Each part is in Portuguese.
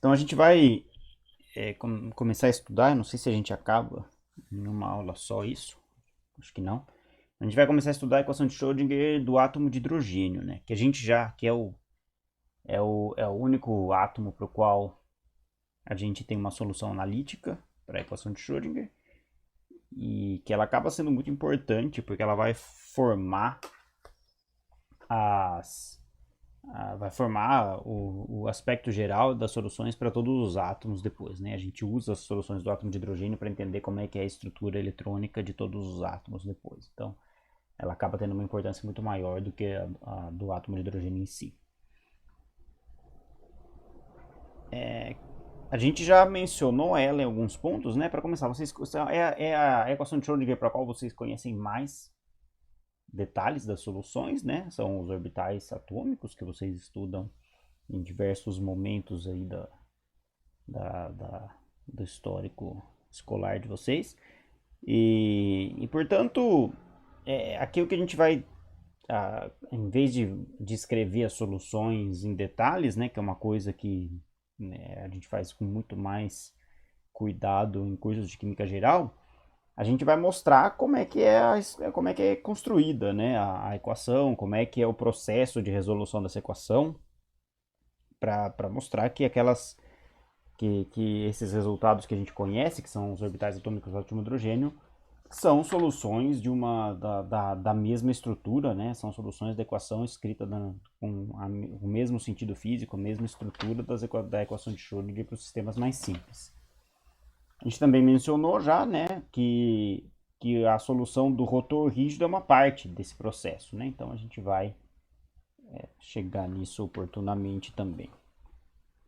Então a gente vai começar a estudar, eu não sei se a gente acaba em uma aula só isso, acho que não. A gente vai começar a estudar a equação de Schrödinger do átomo de hidrogênio, né? Que a gente já, que é o único átomo para o qual a gente tem uma solução analítica para a equação de Schrödinger e que ela acaba sendo muito importante porque ela vai formar as vai formar o aspecto geral das soluções para todos os átomos depois, né? A gente usa as soluções do átomo de hidrogênio para entender como é que é a estrutura eletrônica de todos os átomos depois. Então, ela acaba tendo uma importância muito maior do que a do átomo de hidrogênio em si. A gente já mencionou ela em alguns pontos, né? Para começar, é a equação de Schrödinger para a qual vocês conhecem mais detalhes das soluções, né? São os orbitais atômicos que vocês estudam em diversos momentos aí do histórico escolar de vocês. Portanto, aqui o que a gente vai, em vez de escrever as soluções em detalhes, né, que é uma coisa que né, a gente faz com muito mais cuidado em cursos de química geral, a gente vai mostrar como é que é construída, né, a equação, como é que é o processo de resolução dessa equação, para mostrar que esses resultados que a gente conhece, que são os orbitais atômicos do átomo de hidrogênio, são soluções da mesma estrutura, né? São soluções da equação escrita com o mesmo sentido físico, a mesma estrutura da equação de Schrödinger para os sistemas mais simples. A gente também mencionou já, né, que a solução do rotor rígido é uma parte desse processo, né? Então a gente vai chegar nisso oportunamente também.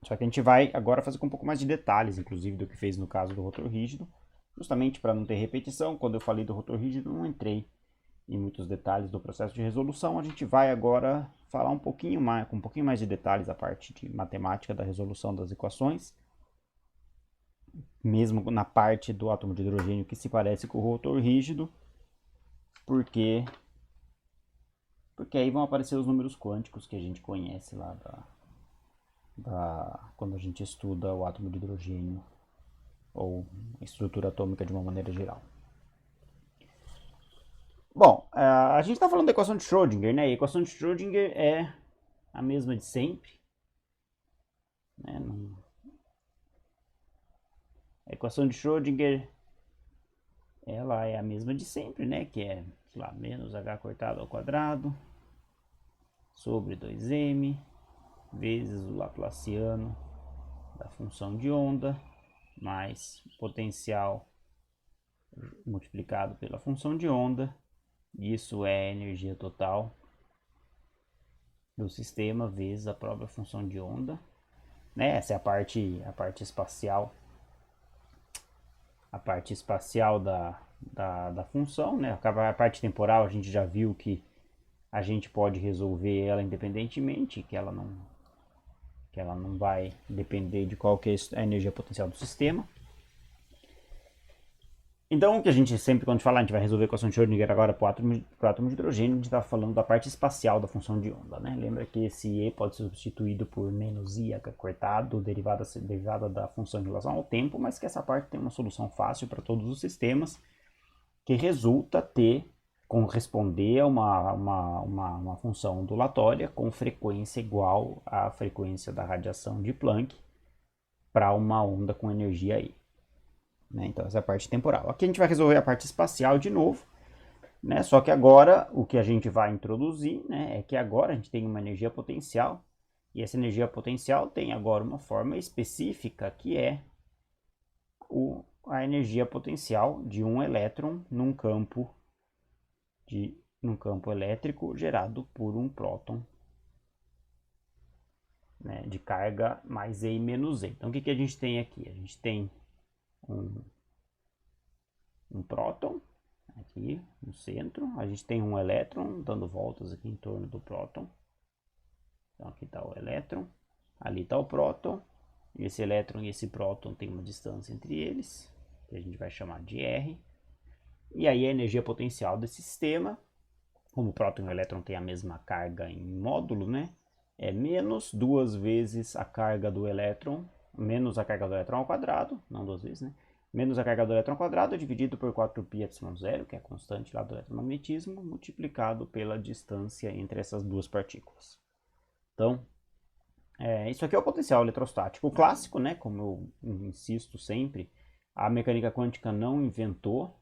Só que a gente vai agora fazer com um pouco mais de detalhes, inclusive, do que fez no caso do rotor rígido, justamente para não ter repetição. Quando eu falei do rotor rígido, não entrei em muitos detalhes do processo de resolução. A gente vai agora falar um pouquinho mais, com um pouquinho mais de detalhes a parte de matemática da resolução das equações, mesmo na parte do átomo de hidrogênio que se parece com o rotor rígido, porque aí vão aparecer os números quânticos que a gente conhece lá quando a gente estuda o átomo de hidrogênio ou estrutura atômica de uma maneira geral. Bom, a gente está falando da equação de Schrödinger, né? A equação de Schrödinger é a mesma de sempre. Né? A equação de Schrödinger ela é a mesma de sempre, né? Que é, sei lá, menos h cortado ao quadrado sobre 2m vezes o laplaciano da função de onda mais potencial multiplicado pela função de onda. Isso é a energia total do sistema vezes a própria função de onda. Né? Essa é a parte espacial. A parte espacial da função. Né? A parte temporal a gente já viu que a gente pode resolver ela independentemente, que ela não vai depender de qual que é a energia potencial do sistema. Então, o que a gente sempre, quando a gente fala, a gente vai resolver a equação de Schrödinger agora para o átomo de hidrogênio, a gente está falando da parte espacial da função de onda, né? Lembra que esse E pode ser substituído por menos I cortado, derivada da função em relação ao tempo, mas que essa parte tem uma solução fácil para todos os sistemas, que resulta corresponder a uma função ondulatória com frequência igual à frequência da radiação de Planck para uma onda com energia I. Né? Então, essa é a parte temporal. Aqui a gente vai resolver a parte espacial de novo, né? Só que agora o que a gente vai introduzir, né, é que agora a gente tem uma energia potencial, e essa energia potencial tem agora uma forma específica, que é a energia potencial de um elétron num campo elétrico gerado por um próton, né, de carga mais E menos E. Então, o que a gente tem aqui? A gente tem um próton aqui no centro, a gente tem um elétron dando voltas aqui em torno do próton. Então aqui está o elétron, ali está o próton, e esse elétron e esse próton tem uma distância entre eles, que a gente vai chamar de R. E aí a energia potencial desse sistema, como o próton e o elétron têm a mesma carga em módulo, né? É menos 2 vezes a carga do elétron, menos a carga do elétron ao quadrado, não duas vezes, né? Menos a carga do elétron ao quadrado dividido por 4πε0, que é a constante lá do eletromagnetismo, multiplicado pela distância entre essas duas partículas. Então, isso aqui é o potencial eletrostático clássico, né? Como eu insisto sempre, a mecânica quântica não inventou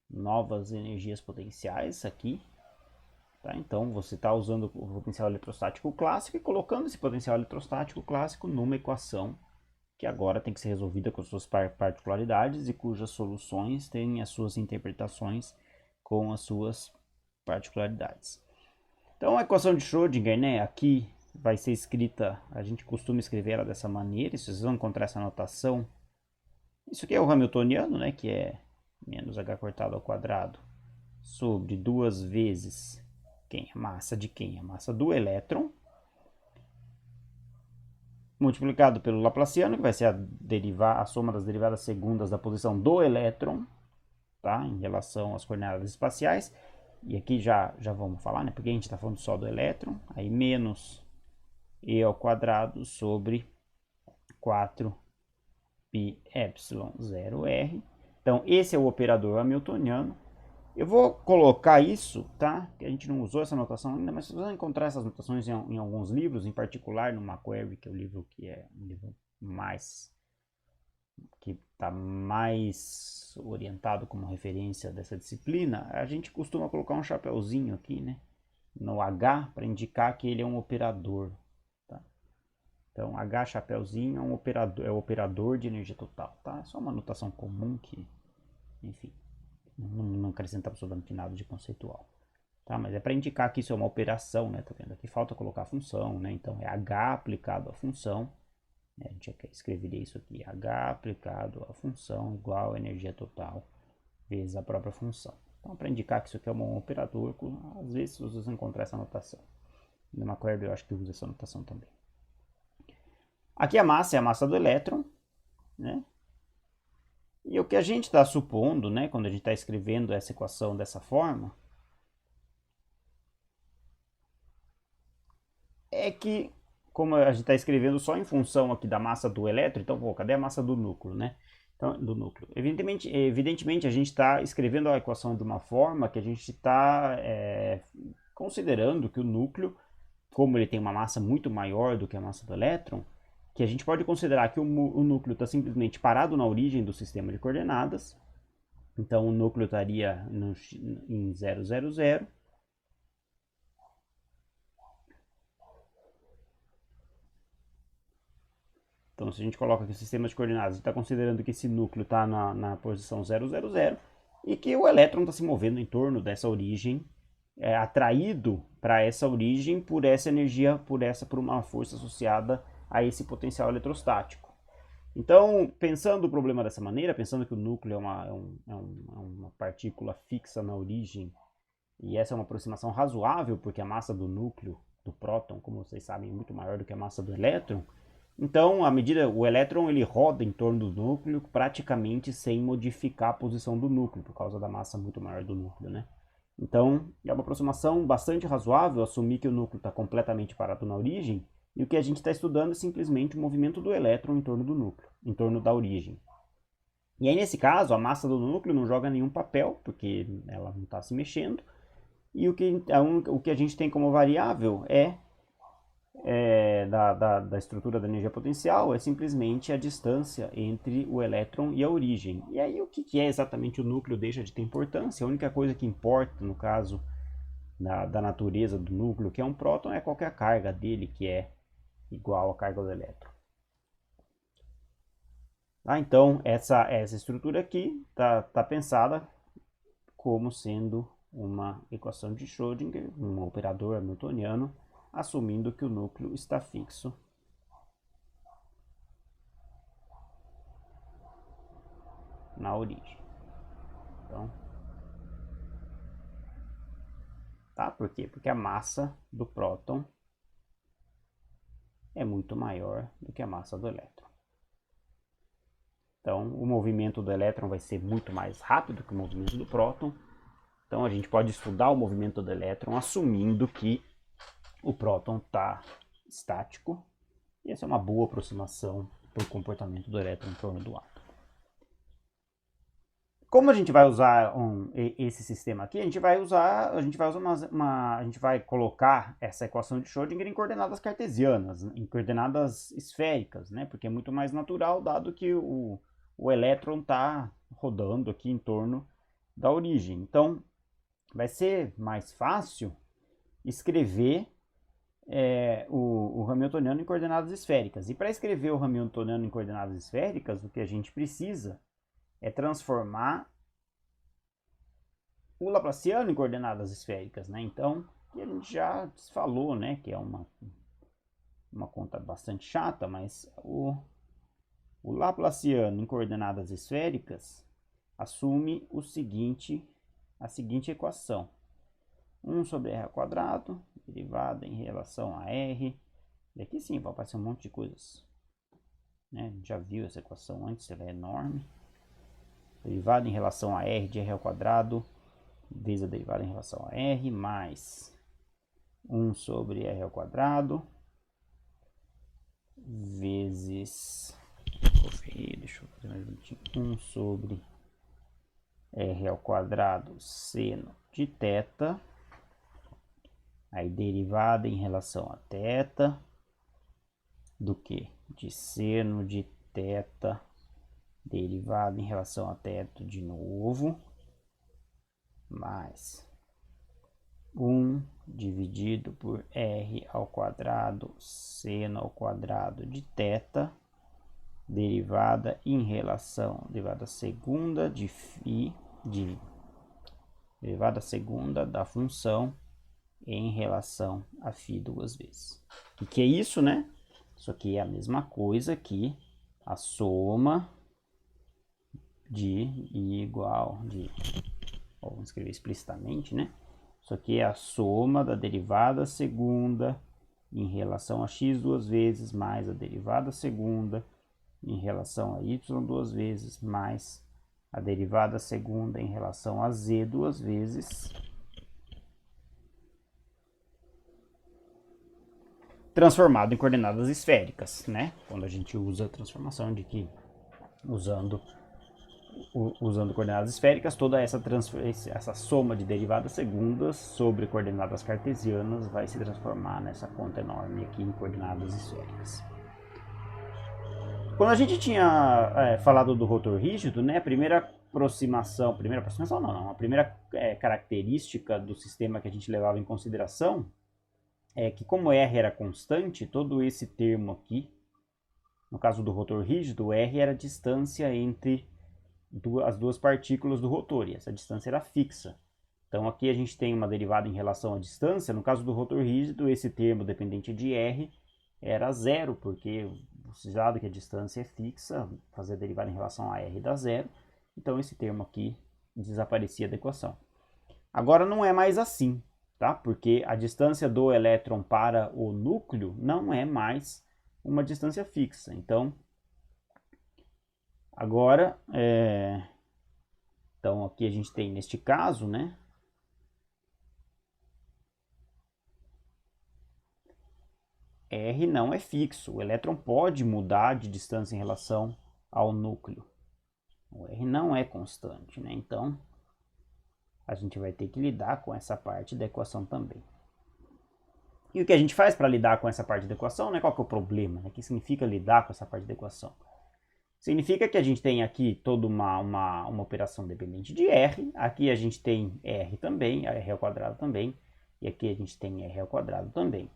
novas energias potenciais aqui. Tá? Então, você está usando o potencial eletrostático clássico e colocando esse potencial eletrostático clássico numa equação que agora tem que ser resolvida com suas particularidades e cujas soluções têm as suas interpretações com as suas particularidades. Então, a equação de Schrödinger, né, aqui vai ser escrita, a gente costuma escrever ela dessa maneira, vocês vão encontrar essa notação. Isso aqui é o Hamiltoniano, né, que é menos h cortado ao quadrado sobre 2 vezes quem? A massa de quem? A massa do elétron, multiplicado pelo Laplaciano, que vai ser a soma das derivadas segundas da posição do elétron, tá? Em relação às coordenadas espaciais. E aqui já vamos falar, né? Porque a gente está falando só do elétron. Aí menos e ao quadrado sobre 4πε0r. Então, esse é o operador hamiltoniano. Eu vou colocar isso, tá? Que a gente não usou essa notação ainda, mas vocês vão encontrar essas notações em alguns livros, em particular no Macquarie, que é o livro que é um livro que está mais orientado como referência dessa disciplina. A gente costuma colocar um chapeuzinho aqui, né? No H, para indicar que ele é um operador. Tá? Então, H chapeuzinho é o operador de energia total, tá? É só uma notação comum que, enfim, não acrescenta absolutamente nada de conceitual. Tá? Mas é para indicar que isso é uma operação, né? Tá vendo? Aqui falta colocar a função, né? Então é H aplicado à função. A gente escreveria isso aqui, H aplicado à função igual a energia total vezes a própria função. Então, para indicar que isso aqui é um operador, às vezes vocês vão encontrar essa notação. No Macquarie eu acho que usa essa notação também. Aqui a massa é a massa do elétron, né? E o que a gente está supondo, né, quando a gente está escrevendo essa equação dessa forma, é que, como a gente está escrevendo só em função aqui da massa do elétron, então, pô, cadê a massa do núcleo, né? Então, do núcleo. Evidentemente, a gente está escrevendo a equação de uma forma que a gente está considerando que o núcleo, como ele tem uma massa muito maior do que a massa do elétron, que a gente pode considerar que o núcleo está simplesmente parado na origem do sistema de coordenadas. Então, o núcleo estaria em 0, 0, 0. Então, se a gente coloca aqui o sistema de coordenadas, está considerando que esse núcleo está na posição 0, 0, 0 e que o elétron está se movendo em torno dessa origem, atraído para essa origem por essa energia, por uma força associada a esse potencial eletrostático. Então, pensando o problema dessa maneira, pensando que o núcleo é uma partícula fixa na origem, e essa é uma aproximação razoável, porque a massa do núcleo, do próton, como vocês sabem, é muito maior do que a massa do elétron. Então, o elétron ele roda em torno do núcleo praticamente sem modificar a posição do núcleo, por causa da massa muito maior do núcleo, né? Então, é uma aproximação bastante razoável assumir que o núcleo está completamente parado na origem, e o que a gente está estudando é simplesmente o movimento do elétron em torno do núcleo, em torno da origem. E aí, nesse caso, a massa do núcleo não joga nenhum papel, porque ela não está se mexendo, e o que a gente tem como variável da estrutura da energia potencial é simplesmente a distância entre o elétron e a origem. E aí, o que é exatamente o núcleo deixa de ter importância. A única coisa que importa, no caso da natureza do núcleo, que é um próton, é qualquer carga dele, que é igual à carga do elétron. Então, essa estrutura aqui está pensada como sendo uma equação de Schrödinger, um operador hamiltoniano, assumindo que o núcleo está fixo na origem. Então, tá? Por quê? Porque a massa do próton é muito maior do que a massa do elétron. Então, o movimento do elétron vai ser muito mais rápido que o movimento do próton. Então, a gente pode estudar o movimento do elétron assumindo que o próton está estático. E essa é uma boa aproximação para o comportamento do elétron em torno do átomo. Como a gente vai usar esse sistema aqui, a gente vai colocar essa equação de Schrödinger em coordenadas cartesianas, em coordenadas esféricas, né? Porque é muito mais natural, dado que o elétron está rodando aqui em torno da origem. Então, vai ser mais fácil escrever o Hamiltoniano em coordenadas esféricas. E para escrever o Hamiltoniano em coordenadas esféricas, o que a gente precisa é transformar o Laplaciano em coordenadas esféricas, né? Então, que a gente já falou, né? Que é uma conta bastante chata, mas o Laplaciano em coordenadas esféricas assume a seguinte equação. 1 sobre r ao quadrado, derivada em relação a r. E aqui sim vai aparecer um monte de coisas, né? A gente já viu essa equação antes, ela é enorme. Derivada em relação a r de r ao quadrado, vezes a derivada em relação a r, mais 1 sobre r ao quadrado, vezes... deixa eu fazer mais bonitinho. 1 sobre r ao quadrado seno de θ. Aí derivada em relação a θ, do que? De seno de θ, derivada em relação a θ de novo, mais 1 dividido por r ao quadrado seno ao quadrado de θ, derivada em relação, derivada segunda de φ, derivada segunda da função em relação a φ duas vezes. O que é isso, né? Isso aqui é a mesma coisa que a soma de igual de... vamos escrever explicitamente, né? Isso aqui é a soma da derivada segunda em relação a x duas vezes, mais a derivada segunda em relação a y duas vezes, mais a derivada segunda em relação a z duas vezes, transformado em coordenadas esféricas, né? Quando a gente usa a transformação de que, usando coordenadas esféricas, toda essa soma de derivadas segundas sobre coordenadas cartesianas vai se transformar nessa conta enorme aqui em coordenadas esféricas. Quando a gente tinha falado do rotor rígido, né, a primeira característica do sistema que a gente levava em consideração é que, como R era constante, todo esse termo aqui, no caso do rotor rígido, R era a distância entre as duas partículas do rotor, e essa distância era fixa. Então aqui a gente tem uma derivada em relação à distância. No caso do rotor rígido, esse termo dependente de R era zero, porque dado que a distância é fixa, fazer a derivada em relação a R dá zero, então esse termo aqui desaparecia da equação. Agora não é mais assim, tá? Porque a distância do elétron para o núcleo não é mais uma distância fixa. Então, agora, então aqui a gente tem neste caso, né? R não é fixo. O elétron pode mudar de distância em relação ao núcleo. O R não é constante, né? Então, a gente vai ter que lidar com essa parte da equação também. E o que a gente faz para lidar com essa parte da equação, né? Qual que é o problema? O que significa lidar com essa parte da equação? Significa que a gente tem aqui toda uma operação dependente de R. Aqui a gente tem R também, R ao quadrado também. E aqui a gente tem R ao quadrado também.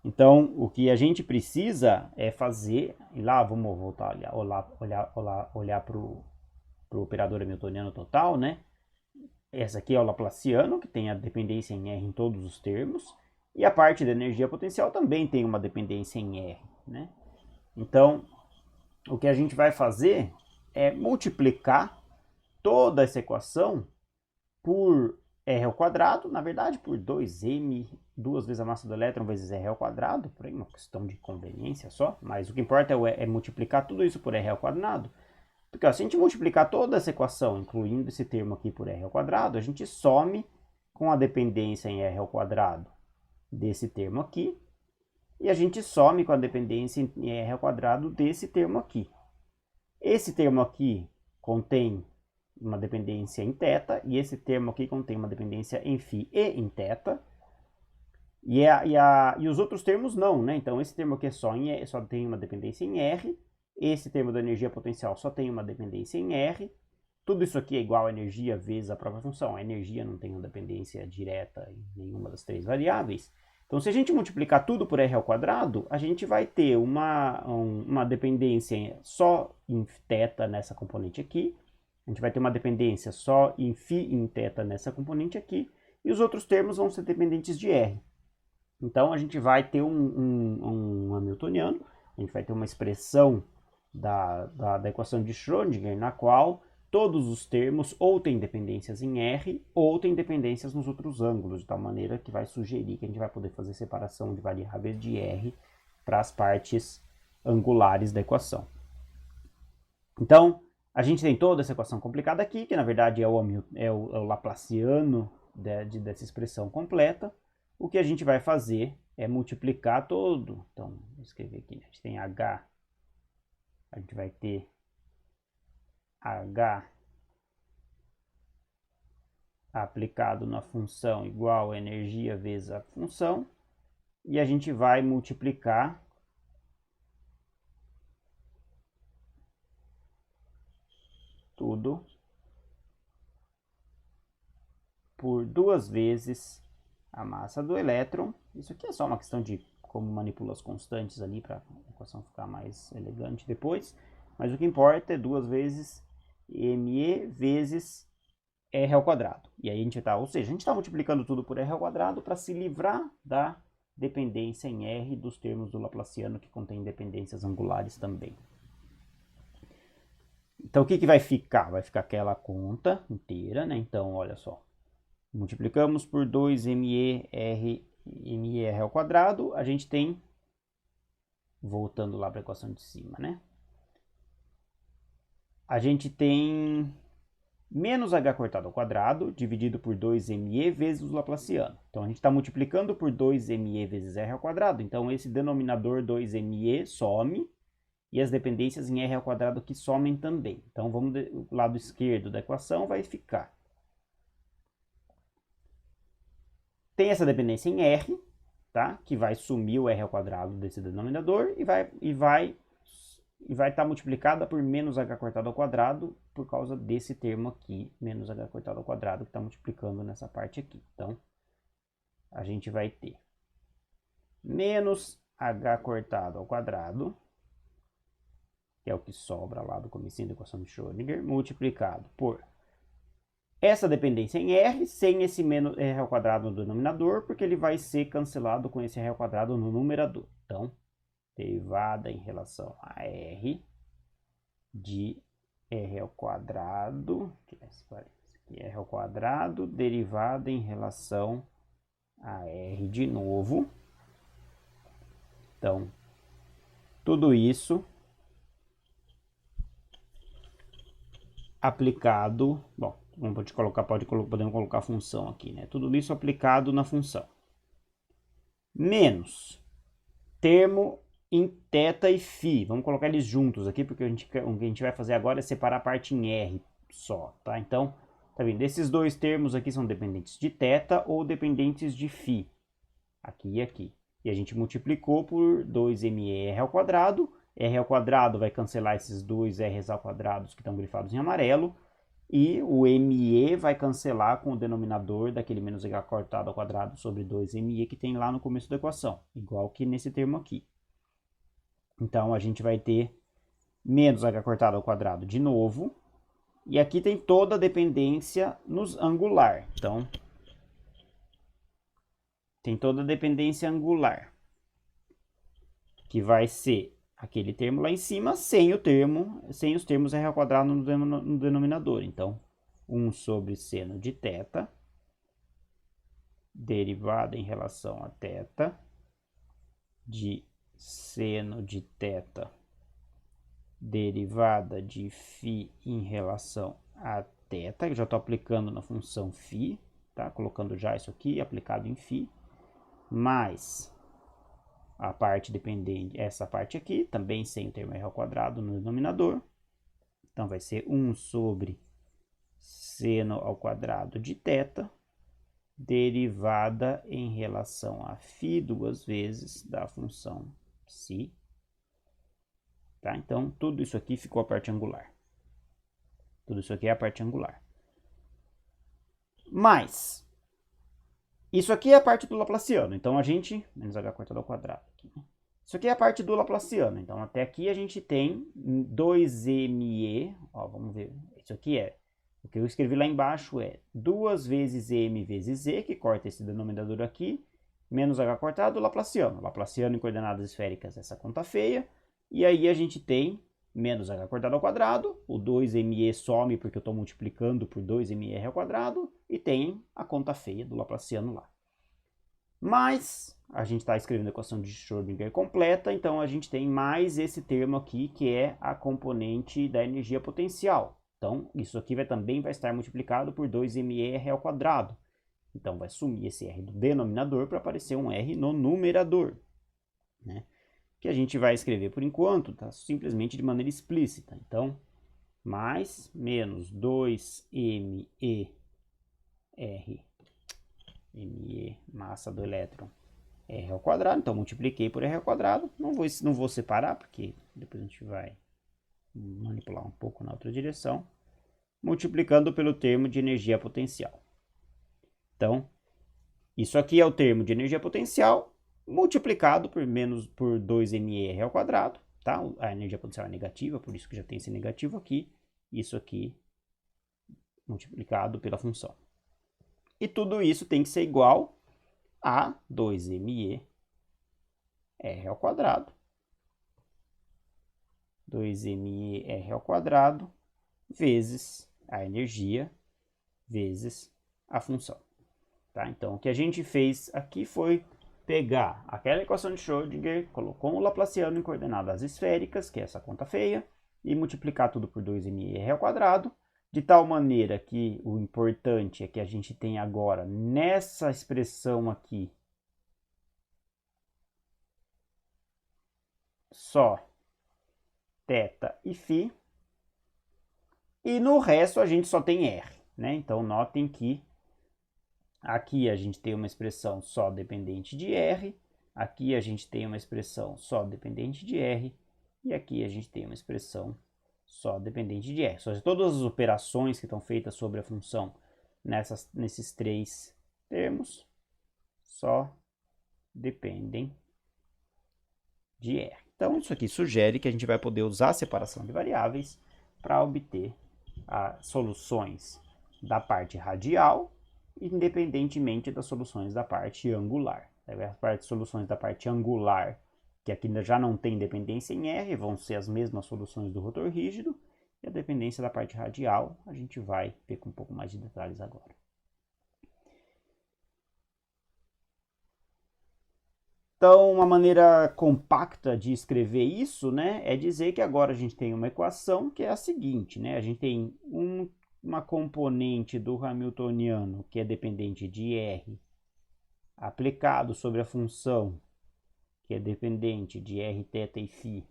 Então, o que a gente precisa é fazer... E lá, vamos voltar a olhar para o operador hamiltoniano total, né? Essa aqui é o Laplaciano, que tem a dependência em R em todos os termos. E a parte da energia potencial também tem uma dependência em R, né? Então, o que a gente vai fazer é multiplicar toda essa equação por R ao quadrado, na verdade por 2m, duas vezes a massa do elétron vezes R ao quadrado, por aí uma questão de conveniência só, mas o que importa é multiplicar tudo isso por R ao quadrado. Porque ó, se a gente multiplicar toda essa equação, incluindo esse termo aqui por R ao quadrado, a gente some com a dependência em R ao quadrado desse termo aqui, e a gente some com a dependência em r ao quadrado desse termo aqui. Esse termo aqui contém uma dependência em θ, e esse termo aqui contém uma dependência em φ e em θ. E os outros termos não, né? Então esse termo aqui só tem uma dependência em R, esse termo da energia potencial só tem uma dependência em R, tudo isso aqui é igual a energia vezes a própria função. A energia não tem uma dependência direta em nenhuma das três variáveis. Então, se a gente multiplicar tudo por r ao quadrado, a gente vai ter uma dependência só em θ nessa componente aqui, a gente vai ter uma dependência só em φ e em θ nessa componente aqui, e os outros termos vão ser dependentes de R. Então, a gente vai ter um Hamiltoniano, a gente vai ter uma expressão da equação de Schrödinger, na qual todos os termos ou têm dependências em R ou têm dependências nos outros ângulos, de tal maneira que vai sugerir que a gente vai poder fazer separação de variáveis de R para as partes angulares da equação. Então, a gente tem toda essa equação complicada aqui, que na verdade é o Laplaciano dessa expressão completa. O que a gente vai fazer é multiplicar todo. Então, vou escrever aqui, né? A gente tem H, a gente vai ter H aplicado na função igual a energia vezes a função, e a gente vai multiplicar tudo por 2 vezes a massa do elétron. Isso aqui é só uma questão de como manipula as constantes ali para a equação ficar mais elegante depois, mas o que importa é 2 vezes me vezes r ao quadrado. E aí a gente está, ou seja, a gente está multiplicando tudo por r ao quadrado para se livrar da dependência em r dos termos do Laplaciano que contém dependências angulares também. Então o que vai ficar? Vai ficar aquela conta inteira, né? Então, olha só. Multiplicamos por 2 me ao quadrado, a gente tem, voltando lá para a equação de cima, né? A gente tem menos h cortado ao quadrado, dividido por 2me vezes o Laplaciano. Então, a gente está multiplicando por 2me vezes r ao quadrado. Então, esse denominador 2me some, e as dependências em r ao quadrado que somem também. Então, vamos do lado esquerdo da equação, vai ficar. Tem essa dependência em r, tá? Que vai sumir o r ao quadrado desse denominador e vai estar multiplicada por menos h cortado ao quadrado por causa desse termo aqui, menos h cortado ao quadrado, que está multiplicando nessa parte aqui. Então, a gente vai ter menos h cortado ao quadrado, que é o que sobra lá do comecinho da equação de Schrödinger, multiplicado por essa dependência em r, sem esse menos r ao quadrado no denominador, porque ele vai ser cancelado com esse r ao quadrado no numerador. Então, derivada em relação a r de r ao quadrado, que é r ao quadrado, derivada em relação a r de novo. Então, tudo isso aplicado, bom, podemos colocar a função aqui, né? Tudo isso aplicado na função. Menos termo em θ e φ. Vamos colocar eles juntos aqui, porque o que a gente vai fazer agora é separar a parte em R só, tá? Então, tá vendo? Esses dois termos aqui são dependentes de θ ou dependentes de φ. Aqui e aqui. E a gente multiplicou por 2mr ao quadrado. R ao quadrado vai cancelar esses dois r's ao quadrado que estão grifados em amarelo. E o me vai cancelar com o denominador daquele menos h cortado ao quadrado sobre 2me que tem lá no começo da equação. Igual que nesse termo aqui. Então, a gente vai ter menos h cortado ao quadrado de novo. E aqui tem toda a dependência nos angular. Então, tem toda a dependência angular. Que vai ser aquele termo lá em cima, sem os termos r ao quadrado no denominador. Então, 1 sobre seno de θ, derivada em relação a θ, de seno de θ, derivada de φ em relação a θ, eu já estou aplicando na função φ, tá? Colocando já isso aqui aplicado em φ, mais a parte dependente, essa parte aqui, também sem o termo r ao quadrado no denominador. Então, vai ser 1 sobre seno ao quadrado de θ, derivada em relação a φ duas vezes da função ψ. Tá? Então, tudo isso aqui ficou a parte angular. Tudo isso aqui é a parte angular. Mas, isso aqui é a parte do Laplaciano. Então, a gente... menos h cortado ao quadrado. Aqui, né? Isso aqui é a parte do Laplaciano. Então, até aqui a gente tem 2me... Ó, vamos ver. Isso aqui é... O que eu escrevi lá embaixo é 2 vezes m vezes z, que corta esse denominador aqui, menos h cortado, Laplaciano. Laplaciano em coordenadas esféricas, essa conta feia. E aí a gente tem menos h cortado ao quadrado, o 2me some porque eu estou multiplicando por 2mr ao quadrado, e tem a conta feia do Laplaciano lá. Mas a gente está escrevendo a equação de Schrödinger completa, então a gente tem mais esse termo aqui, que é a componente da energia potencial. Então, isso aqui também vai estar multiplicado por 2mr ao quadrado. Então, vai sumir esse r do denominador para aparecer um r no numerador, né? Que a gente vai escrever por enquanto, tá? Simplesmente de maneira explícita. Então, mais menos 2me massa do elétron, r ao quadrado. Então, multipliquei por r ao quadrado. Não vou separar, porque depois a gente vai manipular um pouco na outra direção, multiplicando pelo termo de energia potencial. Então, isso aqui é o termo de energia potencial multiplicado por 2mr ao quadrado, tá? A energia potencial é negativa, por isso que já tem esse negativo aqui. Isso aqui multiplicado pela função. E tudo isso tem que ser igual a 2mr ao quadrado. 2mr ao quadrado vezes a energia vezes a função. Tá? Então, o que a gente fez aqui foi pegar aquela equação de Schrödinger, colocou o Laplaciano em coordenadas esféricas, que é essa conta feia, e multiplicar tudo por 2mr ao quadrado, de tal maneira que o importante é que a gente tem agora, nessa expressão aqui, só θ e φ, e no resto a gente só tem r, né? Então, notem que aqui a gente tem uma expressão só dependente de r, aqui a gente tem uma expressão só dependente de r, e aqui a gente tem uma expressão só dependente de r. Ou seja, todas as operações que estão feitas sobre a função nesses três termos só dependem de r. Então, isso aqui sugere que a gente vai poder usar a separação de variáveis para obter as soluções da parte radial, independentemente das soluções da parte angular. As soluções da parte angular, que aqui já não tem dependência em R, vão ser as mesmas soluções do rotor rígido, e a dependência da parte radial a gente vai ver com um pouco mais de detalhes agora. Então, uma maneira compacta de escrever isso, né, é dizer que agora a gente tem uma equação que é a seguinte, né, a gente tem uma componente do Hamiltoniano que é dependente de R aplicado sobre a função que é dependente de r, θ e φ,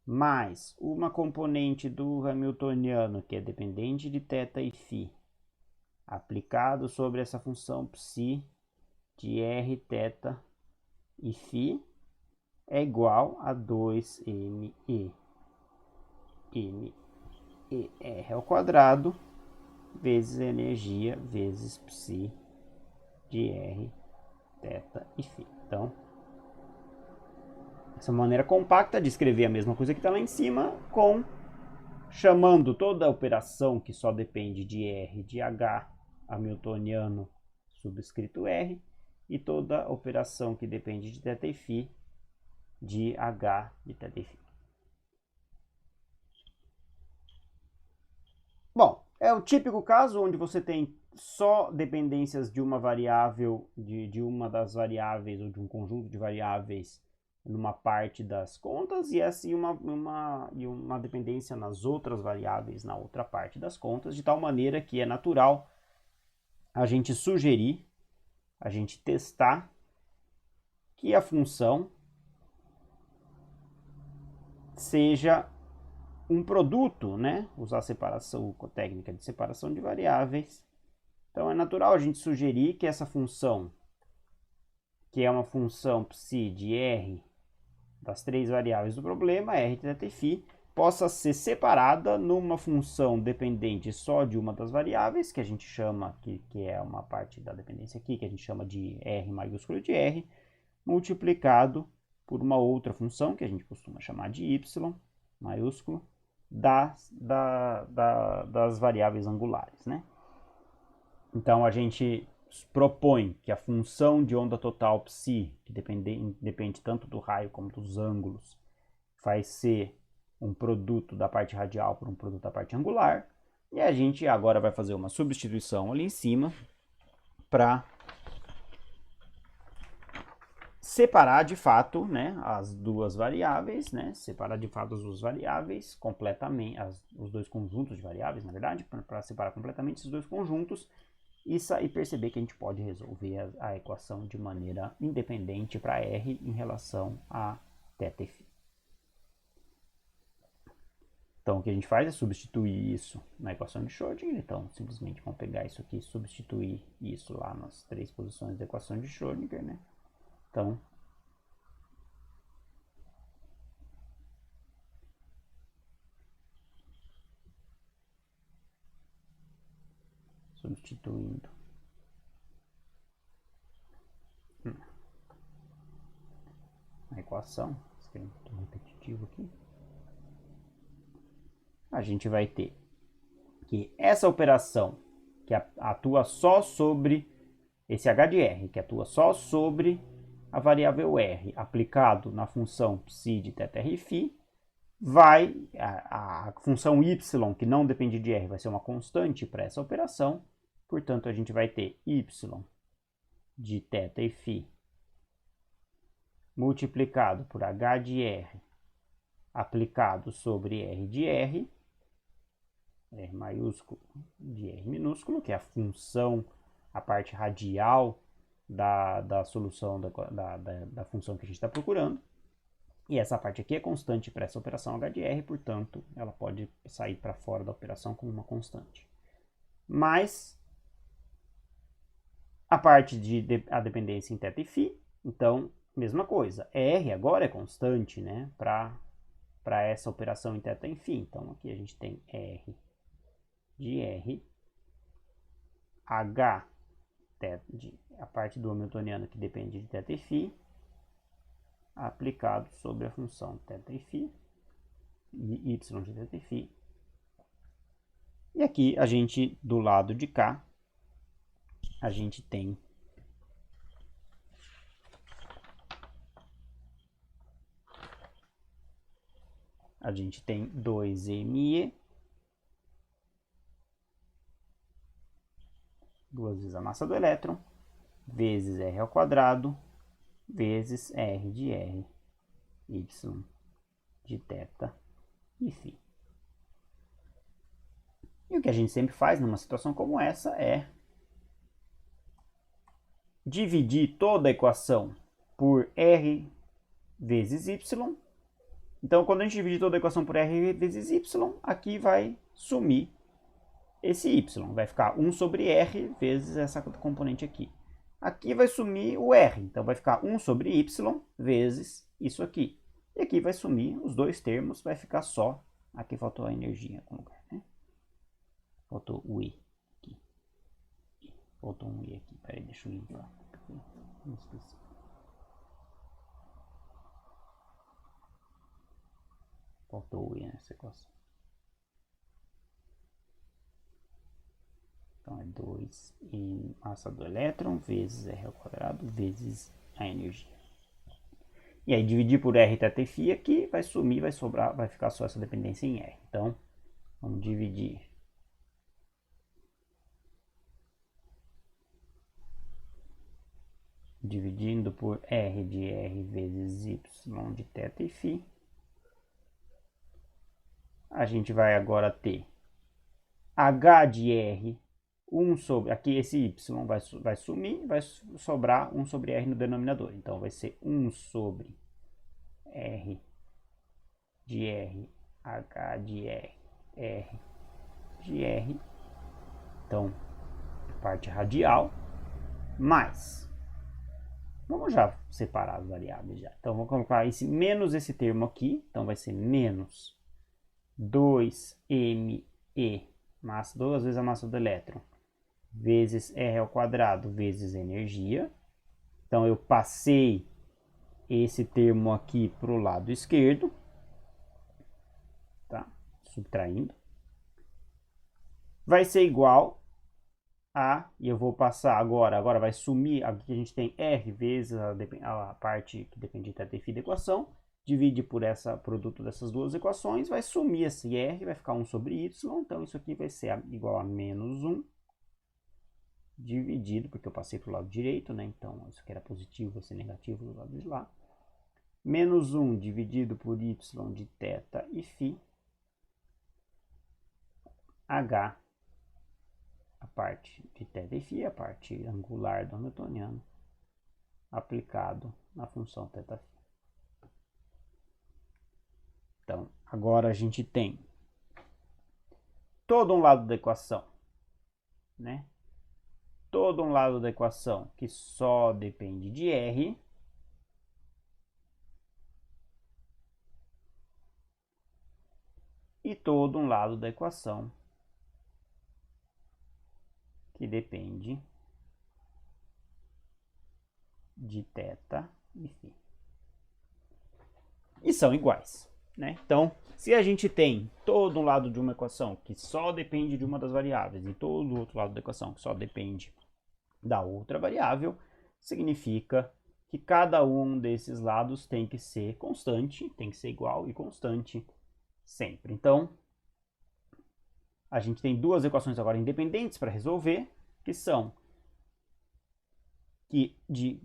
mais uma componente do Hamiltoniano que é dependente de θ e φ aplicado sobre essa função ψ de r, θ e φ é igual a 2me r ao quadrado vezes energia vezes ψ de r, θ e φ. Então, essa é uma maneira compacta de escrever a mesma coisa que está lá em cima, chamando toda a operação que só depende de r de h hamiltoniano subscrito r, e toda a operação que depende de θ e φ de h de θ e φ. Bom, é o típico caso onde você tem só dependências de uma variável, de uma das variáveis, ou de um conjunto de variáveis numa parte das contas, e assim uma dependência nas outras variáveis na outra parte das contas, de tal maneira que é natural a gente sugerir, a gente testar que a função seja um produto, né? Usar separação, técnica de separação de variáveis. Então é natural a gente sugerir que essa função, que é uma função psi de R das três variáveis do problema, R, θ e φ, possa ser separada numa função dependente só de uma das variáveis, que a gente chama, que é uma parte da dependência aqui, que a gente chama de R maiúsculo de R, multiplicado por uma outra função, que a gente costuma chamar de Y maiúsculo, das variáveis angulares, né? Então a gente propõe que a função de onda total psi, que depende tanto do raio como dos ângulos, vai ser um produto da parte radial por um produto da parte angular. E a gente agora vai fazer uma substituição ali em cima para separar de fato, né, as duas variáveis, né, separar de fato as duas variáveis completamente, os dois conjuntos de variáveis, na verdade, para separar completamente esses dois conjuntos e perceber que a gente pode resolver a equação de maneira independente para R em relação a θ e φ. Então, o que a gente faz é substituir isso na equação de Schrödinger. Então, simplesmente vamos pegar isso aqui e substituir isso lá nas três posições da equação de Schrödinger, né? Então, substituindo a equação, escrevi tudo repetitivo aqui, a gente vai ter que essa operação que atua só sobre esse h de r, que atua só sobre a variável r, aplicado na função psi de θ e φ, a função y, que não depende de r, vai ser uma constante para essa operação. Portanto, a gente vai ter y de θ e φ multiplicado por h de r aplicado sobre r de r, R maiúsculo de R minúsculo, que é a função, a parte radial da solução da função que a gente está procurando. E essa parte aqui é constante para essa operação h de r, portanto, ela pode sair para fora da operação como uma constante. Mas a parte a dependência em θ e φ, então, mesma coisa. R agora é constante, né, para essa operação em θ e φ. Então, aqui a gente tem R de R, H, a parte do hamiltoniano que depende de θ e φ, aplicado sobre a função θ e φ, e y de θ e φ. E aqui a gente, do lado de cá, a gente tem a gente tem 2me, duas vezes a massa do elétron, vezes r ao quadrado, vezes r de r, y de θ e φ. E o que a gente sempre faz numa situação como essa é dividir toda a equação por r vezes y. Então, quando a gente divide toda a equação por r vezes y, aqui vai sumir esse y. Vai ficar 1 sobre r vezes essa componente aqui. Aqui vai sumir o r, então vai ficar 1 sobre y vezes isso aqui. E aqui vai sumir os dois termos, vai ficar só. Aqui faltou a energia em algum lugar, né? Faltou o i aqui. Faltou um i aqui. Peraí, deixa eu limpar. Não esqueci. Faltou o i nessa equação. Então é 2 em massa do elétron vezes r ao quadrado vezes a energia. E aí dividir por r θ e φ aqui vai sumir, vai sobrar, vai ficar só essa dependência em r. Então vamos dividir. Dividindo por r de r vezes y de θ e φ, a gente vai agora ter h de r, 1 sobre, aqui esse y vai sumir, vai sobrar 1 sobre r no denominador. Então vai ser 1 sobre r de R, H de R, R de R. Então, parte radial, mais. Vamos já separar as variáveis já. Então, vou colocar menos esse termo aqui. Então, vai ser menos 2me, massa, 2 vezes a massa do elétron, vezes R ao quadrado, vezes energia. Então, eu passei esse termo aqui para o lado esquerdo. Tá? Subtraindo. Vai ser igual a, e eu vou passar agora vai sumir, aqui a gente tem R vezes a parte que depende de θ e φ da equação, divide por esse produto dessas duas equações, vai sumir esse R, vai ficar 1 sobre Y, então isso aqui vai ser igual a menos 1, dividido, porque eu passei para o lado direito, né? Então isso aqui era positivo, vai ser negativo do lado de lá, menos 1 dividido por Y de θ e φ, H, a parte de θ e φ, a parte angular do hamiltoniano, aplicado na função θ. Então, agora a gente tem todo um lado da equação, né? Todo um lado da equação que só depende de R. E todo um lado da equação que depende de θ e φ. E são iguais, né? Então, se a gente tem todo um lado de uma equação que só depende de uma das variáveis e todo o outro lado da equação que só depende da outra variável, significa que cada um desses lados tem que ser constante, tem que ser igual e constante sempre. Então, a gente tem duas equações agora independentes para resolver, que são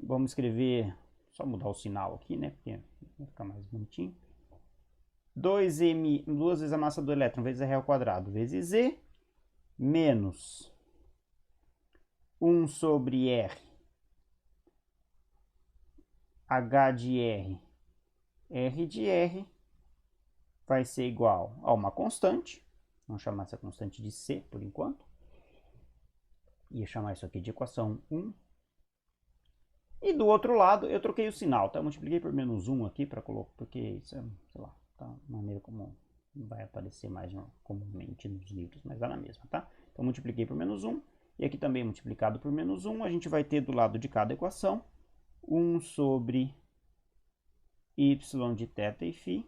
vamos escrever, só mudar o sinal aqui, né, porque vai ficar mais bonitinho. 2m, 2 vezes a massa do elétron vezes r ao quadrado vezes z, menos 1 sobre r, h de r, r de r, vai ser igual a uma constante. Vamos chamar essa constante de C por enquanto. Ia chamar isso aqui de equação 1. E do outro lado, eu troquei o sinal, tá? Eu multipliquei por menos 1 aqui para colocar, porque isso é, sei lá, tá? Uma maneira como vai aparecer mais comumente nos livros, mas dá na mesma, tá? Então, multipliquei por menos 1. E aqui também multiplicado por menos 1, a gente vai ter do lado de cada equação 1 sobre y de θ e φ,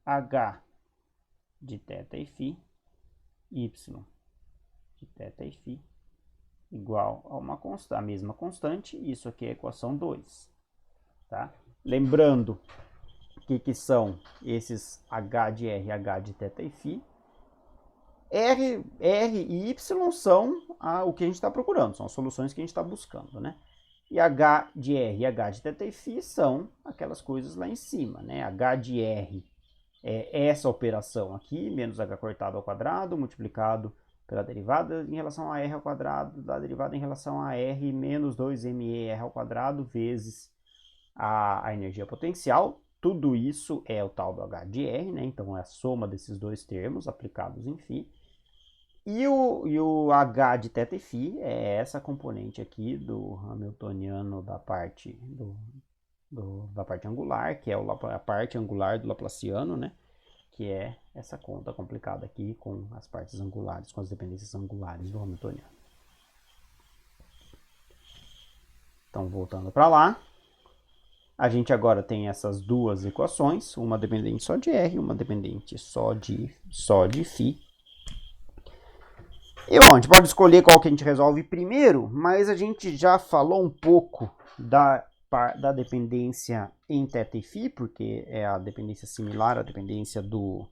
h de θ e φ, y de θ e φ, igual a mesma constante, isso aqui é a equação 2. Tá? Lembrando que são esses h de r, h de θ e φ. R e y são o que a gente está procurando, são as soluções que a gente está buscando, né? E h de r e h de θ e φ são aquelas coisas lá em cima, né? H de r é essa operação aqui, menos h cortado ao quadrado, multiplicado pela derivada em relação a r ao quadrado, da derivada em relação a r menos 2me r ao quadrado, vezes a energia potencial. Tudo isso é o tal do h de r, né? Então é a soma desses dois termos aplicados em φ. E o h de θ e φ é essa componente aqui do hamiltoniano da parte, da parte angular, que é a parte angular do laplaciano, né? Que é essa conta complicada aqui com as partes angulares, com as dependências angulares do hamiltoniano. Então, voltando para lá, a gente agora tem essas duas equações, uma dependente só de R, uma dependente só de φ. E bom, a gente pode escolher qual que a gente resolve primeiro, mas a gente já falou um pouco da dependência em θ e φ, porque é a dependência similar à dependência do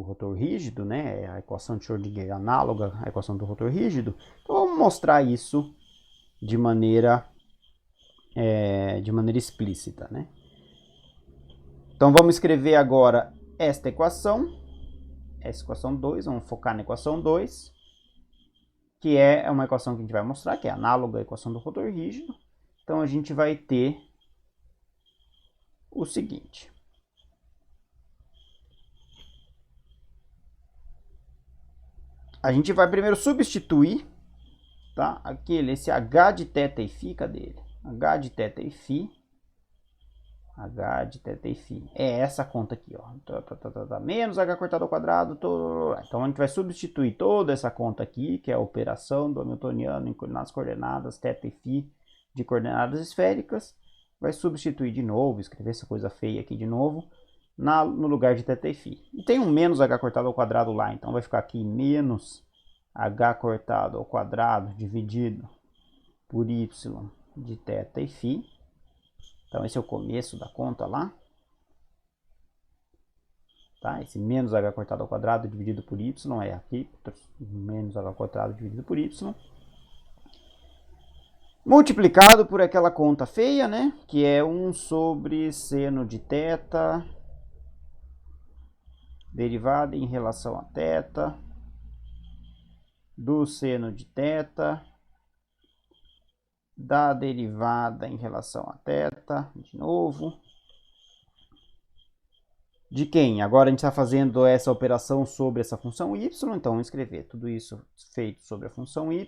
rotor rígido, né? É a equação de Schrödinger análoga à equação do rotor rígido. Então vamos mostrar isso de maneira explícita, né? Então vamos escrever agora essa equação 2, vamos focar na equação 2, que é uma equação que a gente vai mostrar, que é análoga à equação do rotor rígido. Então a gente vai ter o seguinte. A gente vai primeiro substituir, tá? Esse H de θ e φ, cadê ele? H de θ e φ. H de θ e φ. É essa conta aqui, ó. Menos H cortado ao quadrado. Então a gente vai substituir toda essa conta aqui, que é a operação do hamiltoniano nas coordenadas θ e φ de coordenadas esféricas. Vai substituir de novo, escrever essa coisa feia aqui de novo, no lugar de θ e φ. E tem um menos H cortado ao quadrado lá, então vai ficar aqui menos H cortado ao quadrado dividido por y de θ e φ. Então esse é o começo da conta lá. Tá? Esse menos H cortado ao quadrado dividido por y é aqui, menos H quadrado dividido por y. Multiplicado por aquela conta feia, né? Que é 1 sobre seno de θ, derivada em relação a θ, do seno de θ, da derivada em relação a θ, de novo. De quem? Agora a gente está fazendo essa operação sobre essa função y, então vamos escrever tudo isso feito sobre a função y,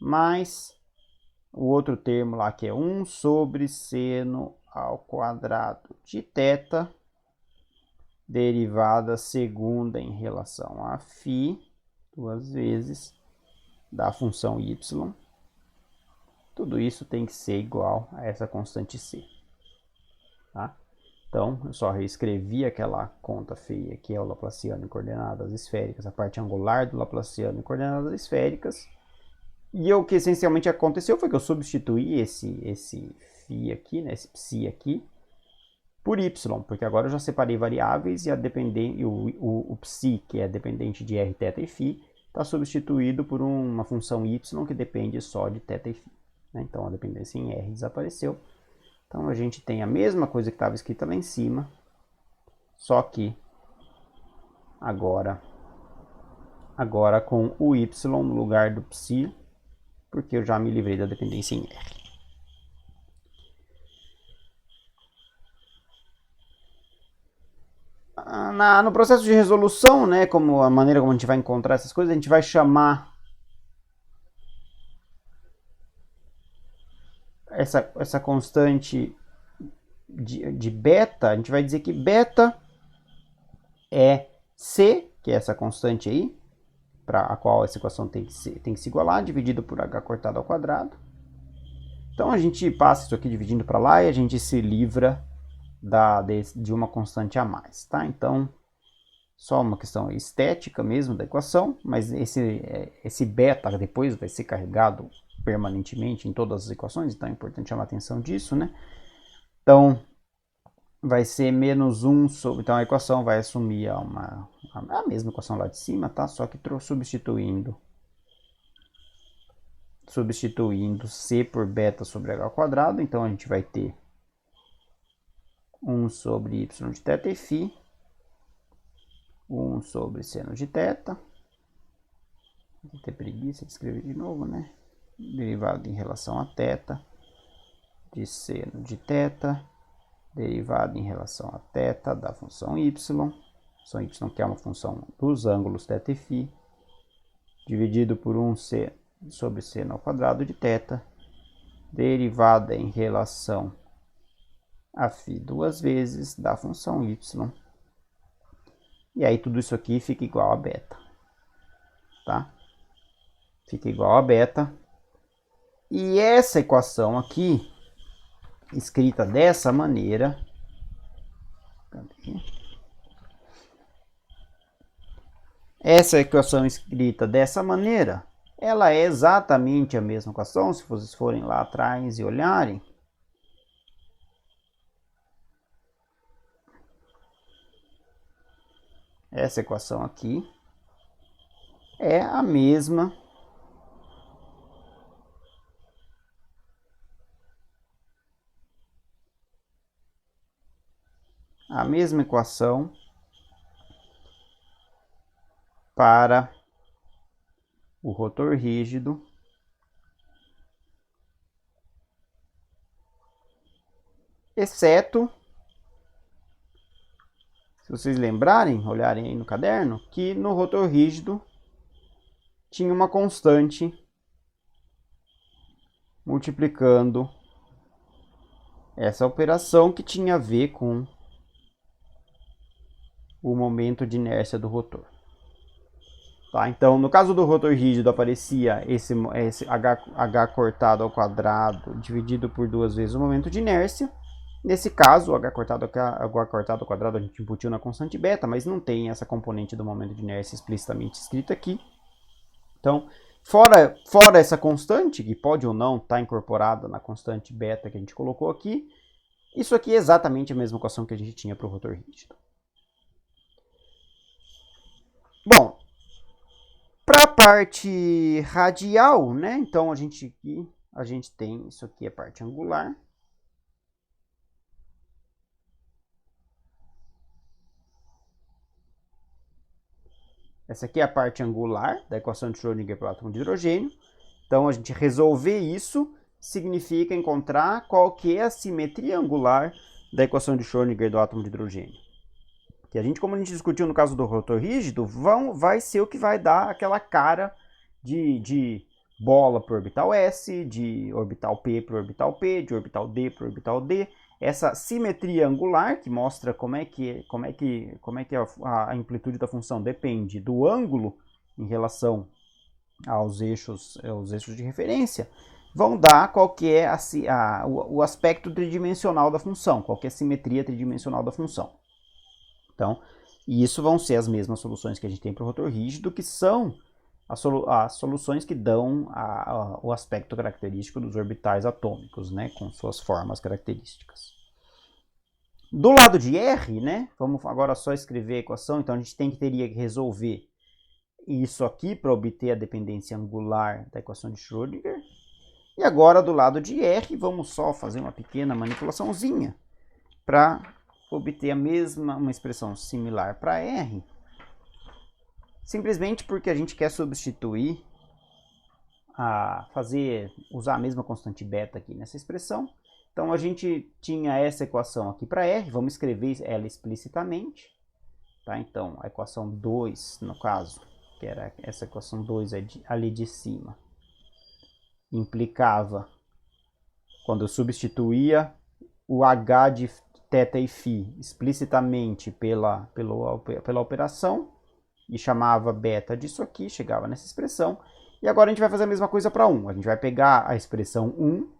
mais o outro termo lá que é 1 sobre seno ao quadrado de θ, derivada segunda em relação a φ, duas vezes, da função y. Tudo isso tem que ser igual a essa constante c. Tá? Então, eu só reescrevi aquela conta feia que é o Laplaciano em coordenadas esféricas, a parte angular do Laplaciano em coordenadas esféricas. E o que essencialmente aconteceu foi que eu substituí esse φ aqui, né, esse psi aqui, por y, porque agora eu já separei variáveis e o psi, que é dependente de r, θ e φ, está substituído por uma função y que depende só de θ e φ. Né? Então a dependência em r desapareceu. Então a gente tem a mesma coisa que estava escrita lá em cima, só que agora com o y no lugar do psi, porque eu já me livrei da dependência em r. No processo de resolução, né, como a maneira como a gente vai encontrar essas coisas, a gente vai chamar essa constante de beta, a gente vai dizer que beta é c, que é essa constante aí, para a qual essa equação tem que se igualar, dividido por h cortado ao quadrado. Então a gente passa isso aqui dividindo para lá e a gente se livra de uma constante a mais, tá? Então, só uma questão estética mesmo da equação, mas esse beta depois vai ser carregado permanentemente em todas as equações, então é importante chamar a atenção disso, né? Então, vai ser menos 1 sobre... Então, a equação vai assumir a mesma equação lá de cima, tá? Só que substituindo c por beta sobre h ao quadrado, então a gente vai ter 1 sobre y de θ e φ, 1 sobre seno de θ, vou ter preguiça de escrever de novo, né? Derivado em relação a θ, de seno de θ, derivado em relação a θ da função y que é uma função dos ângulos θ e φ, dividido por 1 sobre seno ao quadrado de θ, derivada em relação a φ duas vezes da função y. E aí tudo isso aqui fica igual a beta. Tá? Fica igual a beta. E essa equação aqui, escrita dessa maneira, ela é exatamente a mesma equação, se vocês forem lá atrás e olharem. Essa equação aqui é a mesma equação para o rotor rígido exceto se vocês lembrarem, olharem aí no caderno, que no rotor rígido tinha uma constante multiplicando essa operação que tinha a ver com o momento de inércia do rotor. Tá, então, no caso do rotor rígido, aparecia esse h cortado ao quadrado dividido por 2 vezes o momento de inércia. Nesse caso, o h cortado ao quadrado a gente imputiu na constante beta, mas não tem essa componente do momento de inércia explicitamente escrita aqui. Então, fora essa constante, que pode ou não estar incorporada na constante beta que a gente colocou aqui, isso aqui é exatamente a mesma equação que a gente tinha para o rotor rígido. Bom, para a parte radial, né? Então a gente tem isso aqui, a parte angular. Essa aqui é a parte angular da equação de Schrödinger para o átomo de hidrogênio. Então a gente resolver isso significa encontrar qual que é a simetria angular da equação de Schrödinger do átomo de hidrogênio. Que a gente, como a gente discutiu no caso do rotor rígido, vai ser o que vai dar aquela cara de bola para o orbital S, de orbital P para o orbital P, de orbital D para o orbital D. Essa simetria angular, que mostra como é que a amplitude da função depende do ângulo em relação aos eixos de referência, vão dar qual que é o aspecto tridimensional da função, qual que é a simetria tridimensional da função. Então, isso vão ser as mesmas soluções que a gente tem para o rotor rígido, que são as soluções que dão o aspecto característico dos orbitais atômicos, né, com suas formas características. Do lado de R, né, vamos agora só escrever a equação, então a gente teria que resolver isso aqui para obter a dependência angular da equação de Schrödinger. E agora do lado de R, vamos só fazer uma pequena manipulaçãozinha para obter uma expressão similar para R, simplesmente porque a gente quer substituir, usar a mesma constante beta aqui nessa expressão. Então a gente tinha essa equação aqui para R, vamos escrever ela explicitamente. Tá? Então a equação 2, no caso, que era essa equação 2 ali de cima, implicava, quando eu substituía o H de θ e φ explicitamente pela operação, e chamava beta disso aqui, chegava nessa expressão. E agora a gente vai fazer a mesma coisa para 1. A gente vai pegar a expressão 1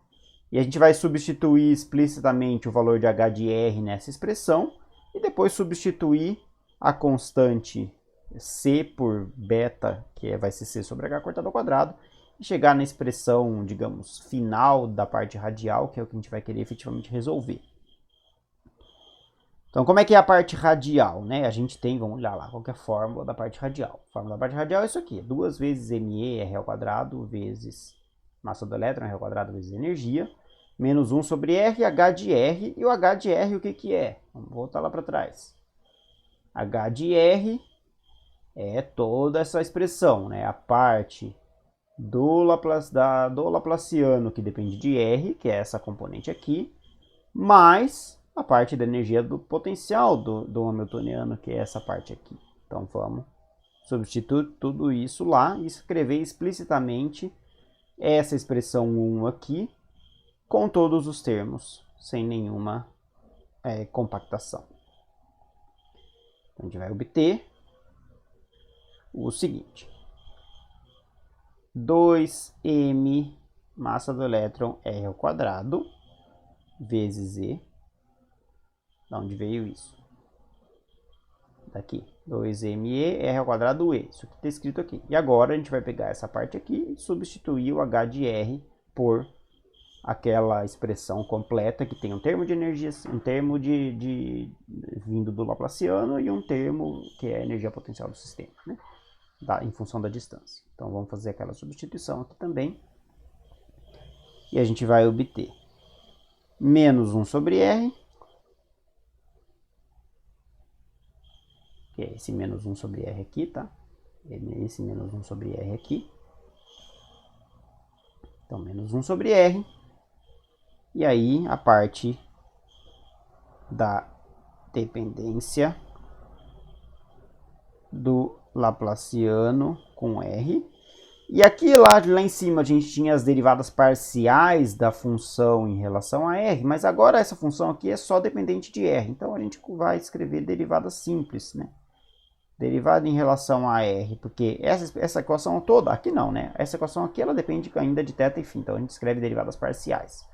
e a gente vai substituir explicitamente o valor de H de R nessa expressão e depois substituir a constante C por beta, que vai ser C sobre H cortado ao quadrado, e chegar na expressão, digamos, final da parte radial, que é o que a gente vai querer efetivamente resolver. Então, como é que é a parte radial, né? A gente tem, vamos olhar lá, qual que é a fórmula da parte radial. A fórmula da parte radial é isso aqui, 2 vezes ME, R ao quadrado, vezes massa do elétron, R ao quadrado, vezes energia, menos 1 sobre R, H de R, e o H de R o que que é? Vamos voltar lá para trás. H de R é toda essa expressão, né? A parte do Laplaciano, que depende de R, que é essa componente aqui, mais a parte da energia do potencial do Hamiltoniano, que é essa parte aqui. Então vamos substituir tudo isso lá e escrever explicitamente essa expressão 1 aqui, com todos os termos, sem nenhuma compactação. Então a gente vai obter o seguinte: 2m massa do elétron R ao quadrado vezes E. De onde veio isso? Daqui. 2me R ao quadrado E. Isso que está escrito aqui. E agora a gente vai pegar essa parte aqui e substituir o H de R por aquela expressão completa que tem um termo de energia, um termo vindo do Laplaciano e um termo que é a energia potencial do sistema, né? Em função da distância. Então vamos fazer aquela substituição aqui também. E a gente vai obter menos 1 sobre R, que é esse menos 1 sobre R aqui, tá? Esse menos 1 sobre R aqui. Então, menos 1 sobre R. E aí, a parte da dependência do Laplaciano com R. E aqui lá em cima a gente tinha as derivadas parciais da função em relação a R, mas agora essa função aqui é só dependente de R. Então a gente vai escrever derivada simples, né? Derivada em relação a R, porque essa equação toda, aqui não, né? Essa equação aqui ela depende ainda de θ e φ, então a gente escreve derivadas parciais.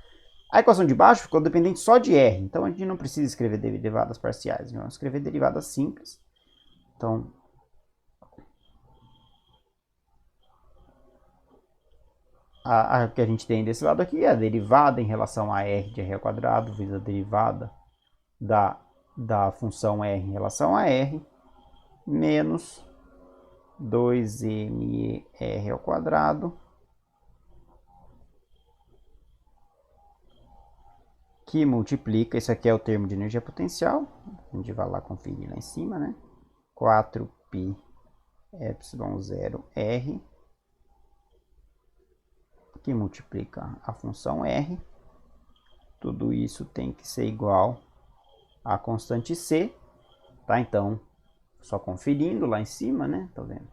A equação de baixo ficou dependente só de R, então a gente não precisa escrever derivadas parciais, vamos escrever derivadas simples. Então, a que a gente tem desse lado aqui é a derivada em relação a R de R ao quadrado, vezes a derivada da função R em relação a R, menos 2mR ao quadrado, que multiplica, esse aqui é o termo de energia potencial, a gente vai lá conferir lá em cima, né? 4π ε0R, que multiplica a função R. Tudo isso tem que ser igual a constante C, tá? Então, só conferindo lá em cima, né? Tá vendo?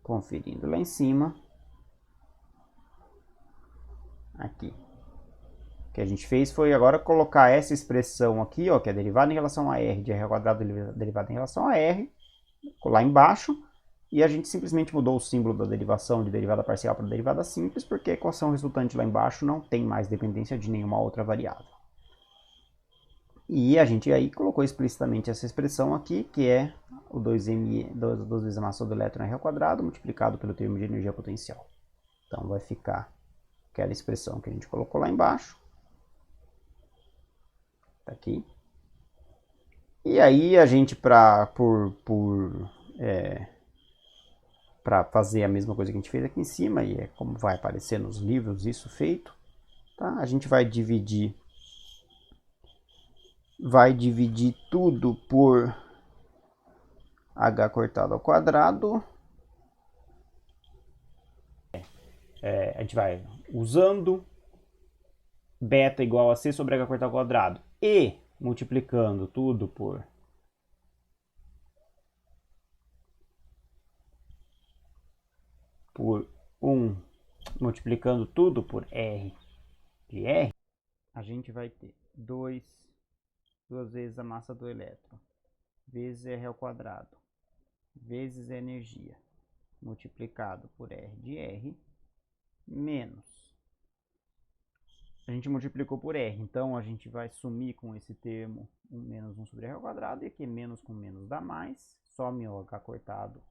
Conferindo lá em cima. Aqui. O que a gente fez foi agora colocar essa expressão aqui, ó, que é derivada em relação a R de R ao quadrado derivada em relação a R, lá embaixo. E a gente simplesmente mudou o símbolo da derivação de derivada parcial para derivada simples, porque a equação resultante lá embaixo não tem mais dependência de nenhuma outra variável. E a gente aí colocou explicitamente essa expressão aqui, que é o 2m, 2 vezes a massa do elétron R ao quadrado, multiplicado pelo termo de energia potencial. Então vai ficar aquela expressão que a gente colocou lá embaixo. Tá aqui. E aí a gente, para fazer a mesma coisa que a gente fez aqui em cima, e é como vai aparecer nos livros isso feito, tá? A gente vai dividir tudo por h cortado ao quadrado. A gente vai usando beta igual a c sobre h cortado ao quadrado e multiplicando tudo por multiplicando tudo por R de R, a gente vai ter 2 vezes a massa do elétron, vezes R ao quadrado, vezes a energia, multiplicado por R de R, menos. A gente multiplicou por R, então a gente vai sumir com esse termo menos 1 sobre R ao quadrado, e aqui menos com menos dá mais, some o H cortado,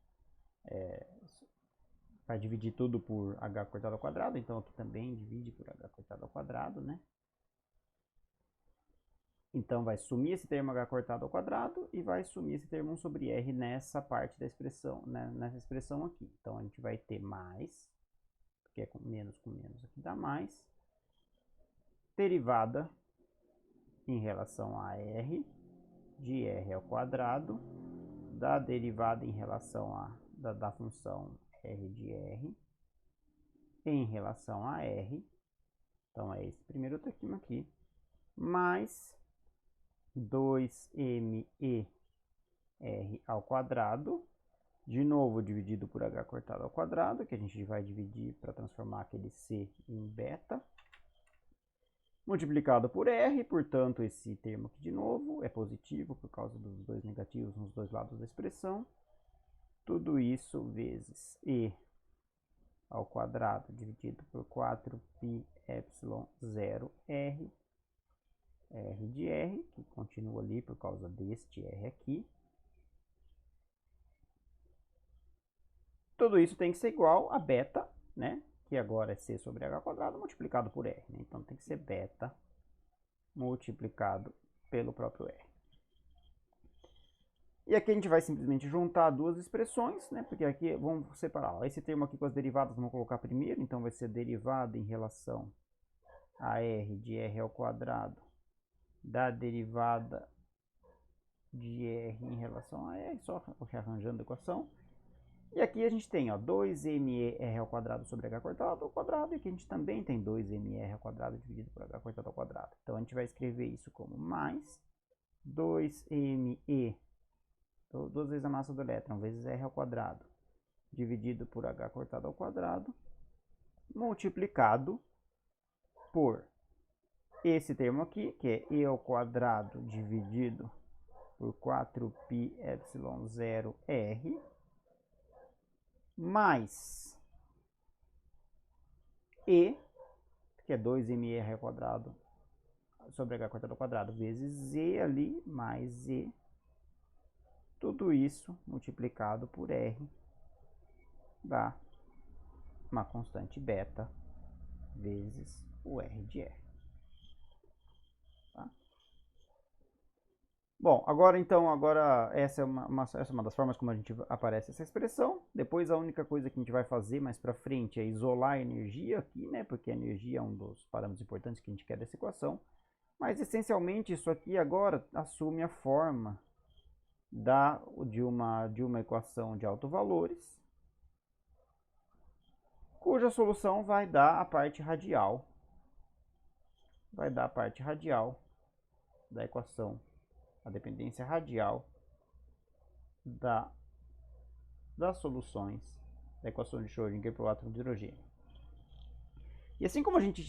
vai dividir tudo por H cortado ao quadrado, então aqui também divide por H cortado ao quadrado, né? Então vai sumir esse termo H cortado ao quadrado e vai sumir esse termo 1 sobre R nessa parte da expressão, né? Nessa expressão aqui. Então a gente vai ter mais, porque é com menos aqui dá mais, derivada em relação a R de R ao quadrado, da derivada em relação a da função R de R em relação a R, então é esse primeiro termo aqui, mais 2mEr ao quadrado, de novo dividido por h cortado ao quadrado, que a gente vai dividir para transformar aquele c em beta, multiplicado por r, portanto esse termo aqui de novo é positivo por causa dos dois negativos nos dois lados da expressão, tudo isso vezes e ao quadrado dividido por 4πε0r, R de R, que continua ali por causa deste R aqui. Tudo isso tem que ser igual a beta, né? Que agora é C sobre H quadrado multiplicado por R, né? Então tem que ser beta multiplicado pelo próprio R. E aqui a gente vai simplesmente juntar duas expressões, né? Porque aqui vamos separar. Ó, esse termo aqui com as derivadas vamos colocar primeiro, então vai ser derivada em relação a R de R ao quadrado da derivada de R em relação a R, só rearranjando a equação. E aqui a gente tem, ó, 2mR ao quadrado sobre h cortado ao quadrado, e aqui a gente também tem 2mR ao quadrado dividido por h cortado ao quadrado. Então a gente vai escrever isso como mais 2me Então, 2 vezes a massa do elétron vezes R ao quadrado, dividido por H cortado ao quadrado, multiplicado por esse termo aqui, que é E ao quadrado dividido por 4π epsilon 0 R, mais E, que é 2mR ao quadrado, sobre H cortado ao quadrado, vezes Z ali, mais Z. Tudo isso multiplicado por R dá uma constante beta vezes o R de R. Tá? Bom, agora então, essa é uma das formas como a gente aparece essa expressão. Depois a única coisa que a gente vai fazer mais para frente é isolar a energia aqui, né? Porque a energia é um dos parâmetros importantes que a gente quer dessa equação. Mas essencialmente isso aqui agora assume a forma de uma equação de autovalores, cuja solução vai dar a parte radial. Vai dar a parte radial da equação, a dependência radial das soluções da equação de Schrödinger para o átomo de hidrogênio. E assim como a gente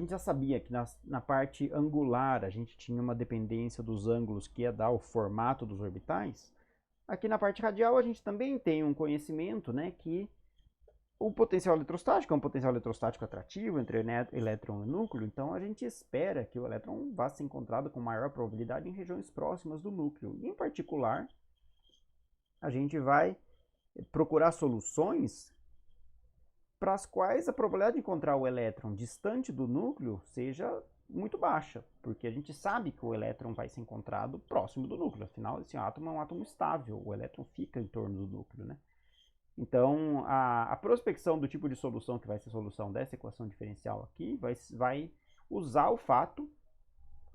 já sabia que na parte angular a gente tinha uma dependência dos ângulos que ia dar o formato dos orbitais, aqui na parte radial a gente também tem um conhecimento, né, que o potencial eletrostático é um potencial eletrostático atrativo entre elétron e núcleo, então a gente espera que o elétron vá ser encontrado com maior probabilidade em regiões próximas do núcleo. E, em particular, a gente vai procurar soluções para as quais a probabilidade de encontrar o elétron distante do núcleo seja muito baixa, porque a gente sabe que o elétron vai ser encontrado próximo do núcleo, afinal esse átomo é um átomo estável, o elétron fica em torno do núcleo, né? Então, a prospecção do tipo de solução que vai ser a solução dessa equação diferencial aqui vai usar o fato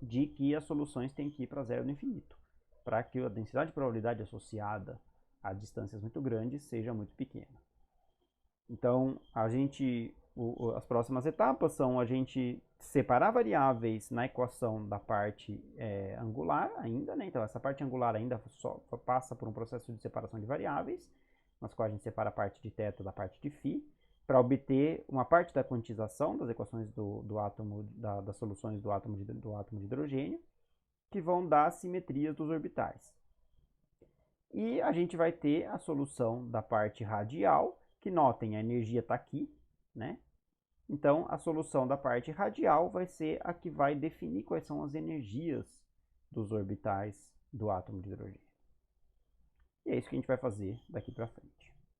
de que as soluções têm que ir para zero no infinito, para que a densidade de probabilidade associada a distâncias muito grandes seja muito pequena. Então, as próximas etapas são a gente separar variáveis na equação da parte angular ainda, né? Então, essa parte angular ainda só passa por um processo de separação de variáveis, nas quais a gente separa a parte de θ da parte de φ, para obter uma parte da quantização das equações do átomo, das soluções do átomo de hidrogênio, que vão dar simetrias dos orbitais. E a gente vai ter a solução da parte radial, que notem, a energia está aqui, né? Então, a solução da parte radial vai ser a que vai definir quais são as energias dos orbitais do átomo de hidrogênio. E é isso que a gente vai fazer daqui para frente.